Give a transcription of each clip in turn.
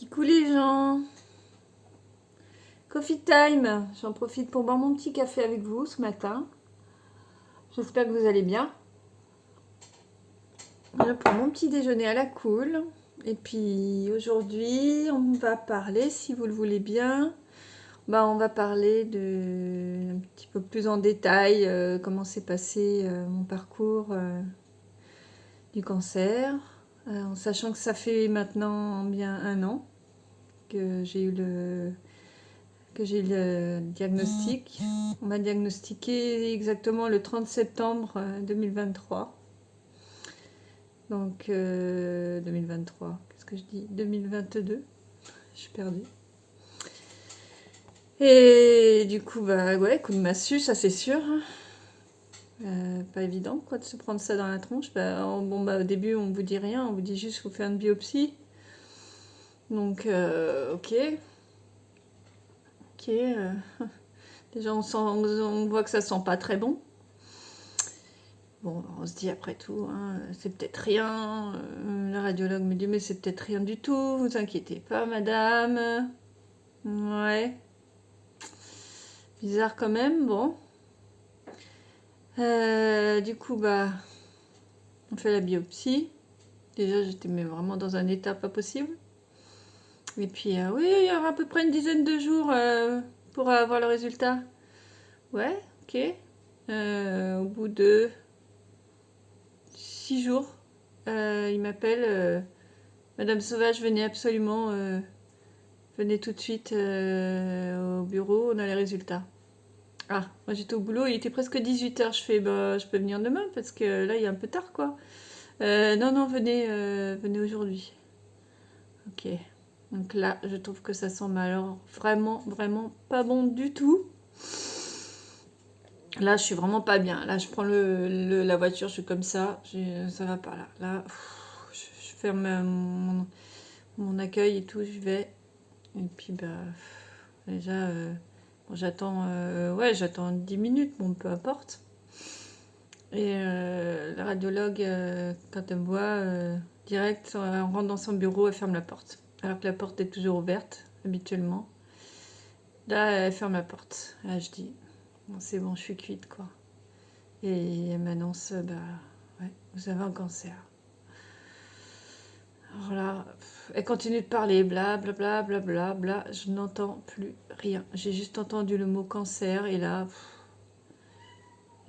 Coucou les gens, coffee time. J'en profite pour boire mon petit café avec vous ce matin. J'espère que vous allez bien. Voilà pour mon petit déjeuner à la cool. Et puis aujourd'hui, on va parler, si vous le voulez bien, on va parler un petit peu plus en détail comment s'est passé mon parcours du cancer, en sachant que ça fait maintenant bien 1 an que j'ai eu le diagnostic. On m'a diagnostiqué exactement le 30 septembre 2023. Donc 2023, qu'est-ce que je dis 2022, je suis perdue. Et du coup, ouais, coup de massue, ça c'est sûr. Pas évident quoi de se prendre ça dans la tronche. Au début on vous dit rien, on vous dit juste faut faire une biopsie. Donc ok. Déjà on voit que ça sent pas très bon. Bon, on se dit après tout, hein, c'est peut-être rien. Le radiologue me dit mais c'est peut-être rien du tout, vous inquiétez pas madame. Ouais. Bizarre quand même, bon. Du coup, on fait la biopsie. Déjà, j'étais vraiment dans un état pas possible. Et puis, oui, il y aura à peu près une dizaine de jours pour avoir le résultat. Ouais, ok. Au bout de 6 jours, il m'appelle. Madame Sauvage, venez tout de suite au bureau, on a les résultats. Ah, moi j'étais au boulot, il était presque 18h. Je fais, je peux venir demain parce que là il est un peu tard quoi. Non, venez aujourd'hui. Ok. Donc là, je trouve que ça sent mal. Alors vraiment, vraiment pas bon du tout. Là, je suis vraiment pas bien. Là, je prends la voiture, je suis comme ça. Ça va pas là. Là, je ferme mon accueil et tout, je vais. Et puis, déjà, j'attends j'attends 10 minutes, bon, peu importe. Et la radiologue, quand elle me voit, direct, on rentre dans son bureau, elle ferme la porte. Alors que la porte est toujours ouverte, habituellement. Là, elle ferme la porte. Là, je dis, bon, c'est bon, je suis cuite, quoi. Et elle m'annonce, ouais, vous avez un cancer. Alors là, elle continue de parler, bla bla bla bla bla bla. Je n'entends plus rien. J'ai juste entendu le mot cancer et là,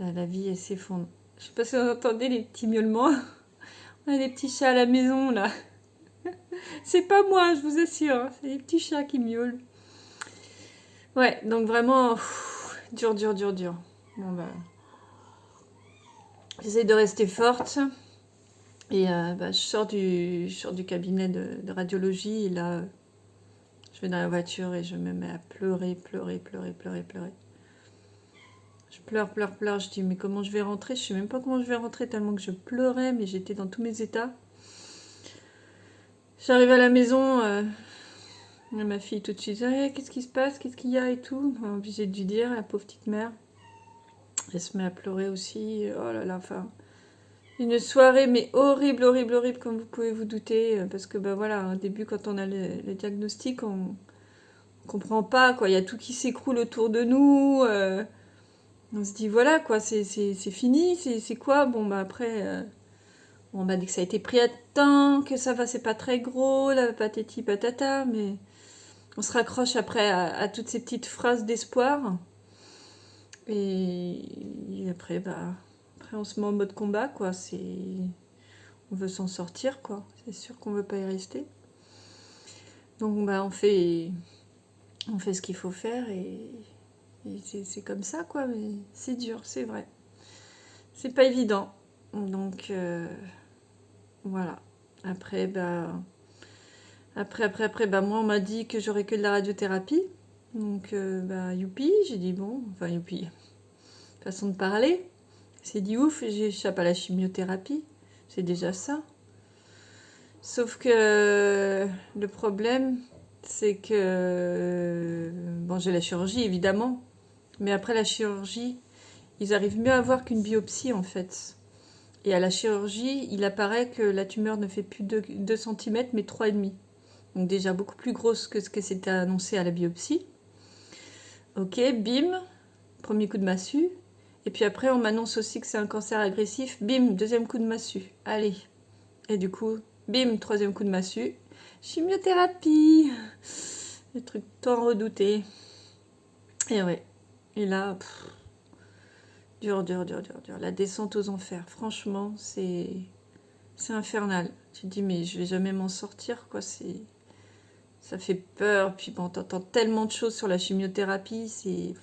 la vie, elle s'effondre. Je sais pas si vous entendez les petits miaulements. On a des petits chats à la maison, là. C'est pas moi, je vous assure. Hein. C'est les petits chats qui miaulent. Ouais, donc vraiment, dur, dur, dur, dur. Bon, j'essaie de rester forte. Et je sors du cabinet de radiologie. Et là, je vais dans la voiture et je me mets à pleurer, pleurer, pleurer, pleurer, pleurer. Je pleure, pleure, pleure. Je dis, mais comment je vais rentrer? Je sais même pas comment je vais rentrer tellement que je pleurais, mais j'étais dans tous mes états. J'arrive à la maison, ma fille tout de suite, qu'est-ce qui se passe? Qu'est-ce qu'il y a et tout? Obligée de lui dire, la pauvre petite mère. Elle se met à pleurer aussi. Oh là là, enfin... Une soirée, mais horrible, horrible, horrible, comme vous pouvez vous douter. Parce que, voilà, au début, quand on a le diagnostic, on comprend pas, quoi. Il y a tout qui s'écroule autour de nous. On se dit, voilà, quoi, c'est fini, c'est quoi? Bon, après... on m'a dit que ça a été pris à temps, que ça va, c'est pas très gros, la patati patata, mais on se raccroche après à toutes ces petites phrases d'espoir. Et après, après, on se met en mode combat, quoi. On veut s'en sortir, quoi. C'est sûr qu'on veut pas y rester. Donc, on fait ce qu'il faut faire et c'est comme ça, quoi. Mais c'est dur, c'est vrai. C'est pas évident. Donc, voilà. Après, moi, on m'a dit que j'aurais que de la radiothérapie. Donc, youpi, j'ai dit bon, enfin, youpi. Façon de parler. C'est dit ouf, j'échappe à la chimiothérapie. C'est déjà ça. Sauf que le problème, c'est que... Bon, j'ai la chirurgie, évidemment. Mais après la chirurgie, ils arrivent mieux à voir qu'une biopsie, en fait. Et à la chirurgie, il apparaît que la tumeur ne fait plus 2 cm, mais 3,5. Donc déjà beaucoup plus grosse que ce que c'était annoncé à la biopsie. Ok, bim, premier coup de massue. Et puis après, on m'annonce aussi que c'est un cancer agressif. Bim, deuxième coup de massue. Allez. Et du coup, bim, troisième coup de massue. Chimiothérapie. Le truc tant redouté. Et ouais. Et là, dur. La descente aux enfers. Franchement, c'est infernal. Tu te dis, mais je vais jamais m'en sortir, quoi. Ça fait peur. Puis bon, t'entends tellement de choses sur la chimiothérapie.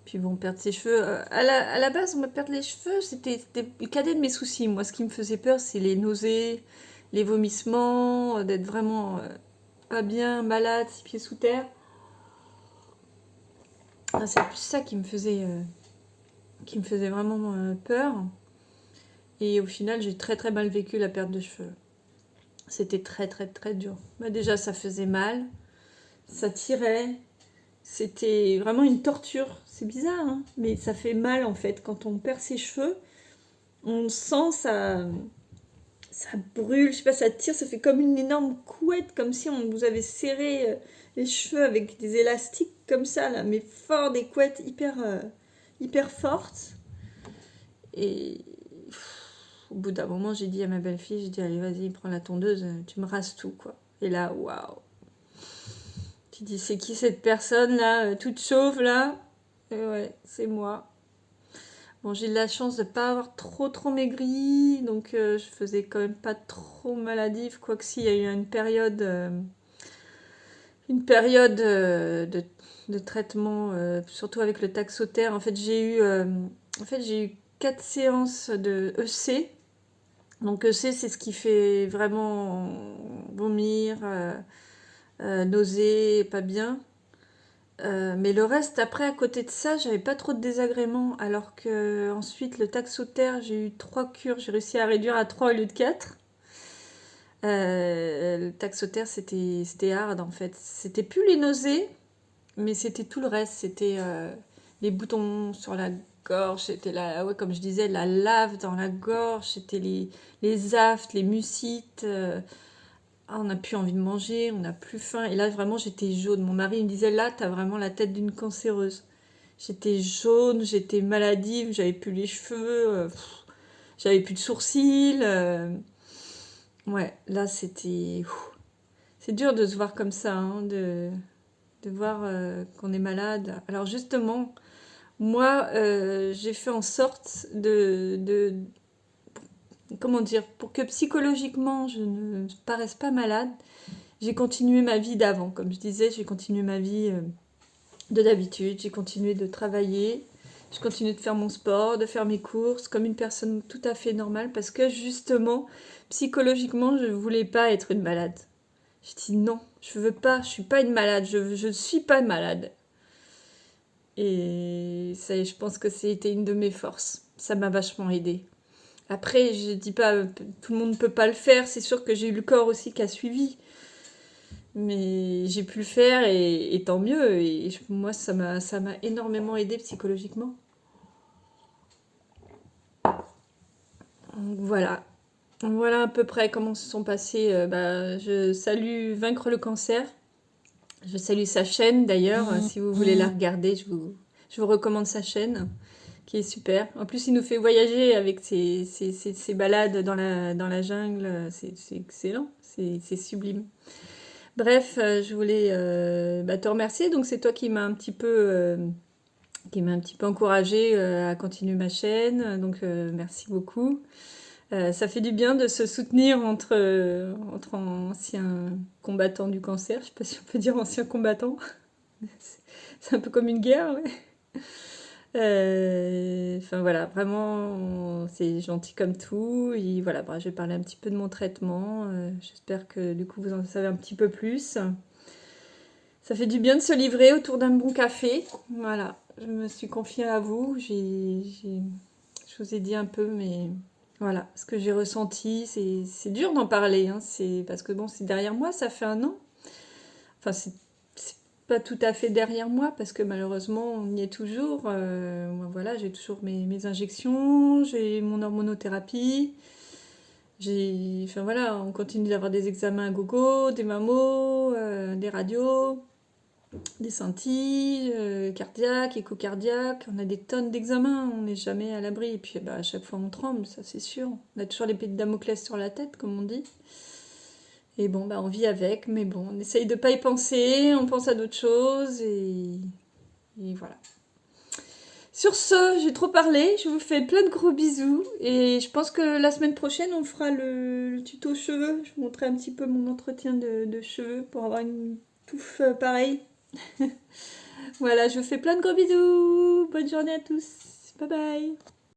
Puis bon, perdre ses cheveux. À la base, on va perdre les cheveux, c'était le cadet de mes soucis. Moi, ce qui me faisait peur, c'est les nausées, les vomissements, d'être vraiment pas bien, malade, 6 pieds sous terre. Ah, c'est plus ça qui me faisait vraiment peur. Et au final, j'ai très mal vécu la perte de cheveux. C'était très dur. Bah, déjà, ça faisait mal, ça tirait. C'était vraiment une torture. C'est bizarre, hein, mais ça fait mal en fait. Quand on perd ses cheveux, on sent ça brûle, je sais pas, ça tire, ça fait comme une énorme couette, comme si on vous avait serré les cheveux avec des élastiques comme ça, là, mais fort, des couettes hyper fortes. Et au bout d'un moment, j'ai dit à ma belle-fille, j'ai dit, allez, vas-y, prends la tondeuse, tu me rases tout, quoi. Et là, waouh. Tu dis, c'est qui cette personne, là, toute chauve, là? Et ouais, c'est moi. Bon, j'ai eu de la chance de ne pas avoir trop maigri, donc je faisais quand même pas trop maladive, quoique si, il y a eu une période de traitement, surtout avec le Taxotere. En fait, j'ai eu 4 séances de EC. Donc EC, c'est ce qui fait vraiment vomir, nausée, pas bien. Mais le reste, après, à côté de ça, j'avais pas trop de désagréments. Alors que ensuite, le Taxotere, j'ai eu 3 cures. J'ai réussi à réduire à 3 au lieu de 4. Le Taxotere, c'était hard en fait. C'était plus les nausées, mais c'était tout le reste. C'était les boutons sur la gorge, c'était ouais, comme je disais, la lave dans la gorge, c'était les aftes, les mucites. On n'a plus envie de manger, on n'a plus faim. Et là, vraiment, j'étais jaune. Mon mari me disait, là, t'as vraiment la tête d'une cancéreuse. J'étais jaune, j'étais maladive, j'avais plus les cheveux, j'avais plus de sourcils. Ouais, là, c'était... C'est dur de se voir comme ça, hein, de voir qu'on est malade. Alors justement, moi, j'ai fait en sorte comment dire, pour que psychologiquement je ne paraisse pas malade, j'ai continué ma vie d'avant. Comme je disais, j'ai continué ma vie de d'habitude, j'ai continué de travailler, je continue de faire mon sport, de faire mes courses, comme une personne tout à fait normale, parce que justement, psychologiquement, je ne voulais pas être une malade. Je dis non, je veux pas, je suis pas une malade, je ne suis pas malade. Et ça, je pense que c'était une de mes forces. Ça m'a vachement aidée. Après, je dis pas, tout le monde ne peut pas le faire. C'est sûr que j'ai eu le corps aussi qui a suivi. Mais j'ai pu le faire et tant mieux. Et moi, ça m'a énormément aidée psychologiquement. Donc, voilà. Voilà à peu près comment se sont passés. Je salue Vaincre le cancer. Je salue sa chaîne d'ailleurs. Si vous voulez la regarder, je vous recommande sa chaîne, qui est super. En plus, il nous fait voyager avec ses balades dans la jungle. C'est excellent, c'est sublime. Bref, je voulais te remercier. Donc, c'est toi qui m'a un petit peu encouragée à continuer ma chaîne. Donc, merci beaucoup. Ça fait du bien de se soutenir entre anciens combattants du cancer. Je ne sais pas si on peut dire anciens combattants. C'est un peu comme une guerre, ouais. Enfin voilà, vraiment, c'est gentil comme tout. Et voilà, je vais parler un petit peu de mon traitement. J'espère que du coup vous en savez un petit peu plus. Ça fait du bien de se livrer autour d'un bon café. Voilà, je me suis confiée à vous. Je vous ai dit un peu, mais voilà, ce que j'ai ressenti, c'est dur d'en parler. Hein. C'est parce que bon, c'est derrière moi, ça fait 1 an. Enfin, c'est pas tout à fait derrière moi parce que malheureusement on y est toujours. Voilà, j'ai toujours mes injections, j'ai mon hormonothérapie, Enfin voilà, on continue d'avoir des examens à gogo, des mammos, des radios, des sentis, cardiaques, échocardiaques. On a des tonnes d'examens, on n'est jamais à l'abri. Et puis bah, à chaque fois on tremble, ça c'est sûr. On a toujours l'épée de Damoclès sur la tête, comme on dit. Et bon, bah on vit avec, mais bon, on essaye de pas y penser, on pense à d'autres choses et voilà. Sur ce, j'ai trop parlé, je vous fais plein de gros bisous et je pense que la semaine prochaine on fera le tuto cheveux. Je vous montrerai un petit peu mon entretien de cheveux pour avoir une touffe pareille. Voilà, je vous fais plein de gros bisous. Bonne journée à tous. Bye bye.